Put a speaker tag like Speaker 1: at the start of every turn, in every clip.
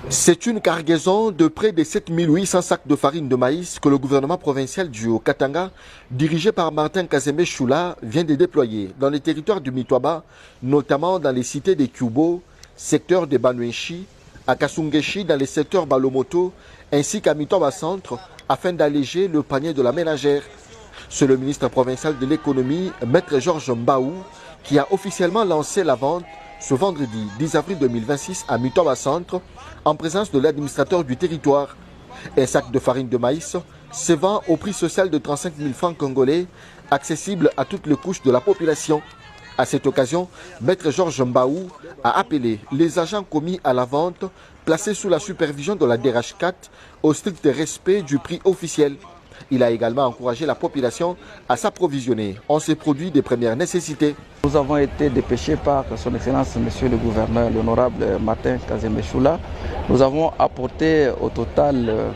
Speaker 1: C'est une cargaison de près de 7800 sacs de farine de maïs que le gouvernement provincial du Haut-Katanga, dirigé par Martin Kazembe Choula, vient de déployer dans les territoires du Mitwaba, notamment dans les cités de Kyubo, secteur de Banwenchi, à Kasungeshi dans les secteurs Balomoto, ainsi qu'à Mitwaba Centre, afin d'alléger le panier de la ménagère. C'est le ministre provincial de l'économie, Maître Georges Mbaou, qui a officiellement lancé la vente ce vendredi 10 avril 2026 à Mitwaba Centre, en présence de l'administrateur du territoire. Un sac de farine de maïs se vend au prix social de 35 000 francs congolais, accessible à toutes les couches de la population. À cette occasion, Maître Georges Mbaou a appelé les agents commis à la vente, placés sous la supervision de la DRH4, au strict respect du prix officiel. Il a également encouragé la population à s'approvisionner en ces produits de première nécessité.
Speaker 2: Nous avons été dépêchés par son Excellence, Monsieur le Gouverneur, l'honorable Martin Kazembe Choula. Nous avons apporté au total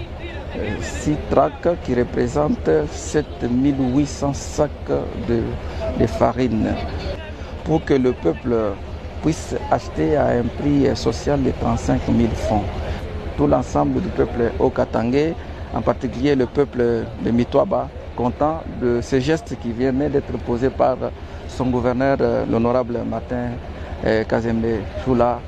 Speaker 2: 6 tracts qui représentent 7800 sacs de farine pour que le peuple puisse acheter à un prix social de 35 000 francs. Tout l'ensemble du peuple haut-katangais, en particulier le peuple de Mitwaba, content de ce geste qui vient d'être posé par son gouverneur, l'honorable Martin Kazembe Choula.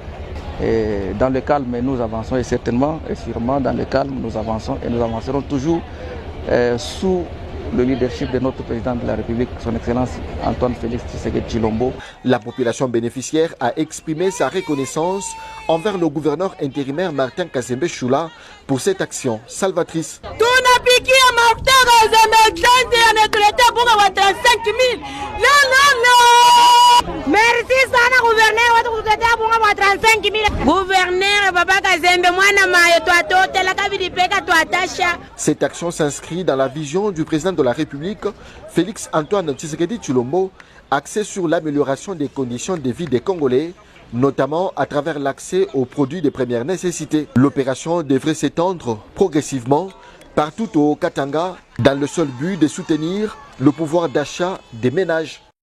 Speaker 2: Et dans le calme, nous avançons, et certainement et sûrement dans le calme, nous avançons et nous avancerons toujours sous le leadership de notre président de la République, son Excellence Antoine Félix Tshisekedi Tshilombo.
Speaker 1: La population bénéficiaire a exprimé sa reconnaissance envers le gouverneur intérimaire Martin Kazembe Choula pour cette action salvatrice.
Speaker 3: Merci sana gouverneur 35 000. Gouverneur Baba Kazembe mwana mayo twatote la kabidi peka twatasha.
Speaker 1: Cette action s'inscrit dans la vision du président de la République, Félix Antoine Tshisekedi Tshilombo, axée sur l'amélioration des conditions de vie des Congolais, notamment à travers l'accès aux produits de première nécessité. L'opération devrait s'étendre progressivement partout au Katanga dans le seul but de soutenir le pouvoir d'achat des ménages.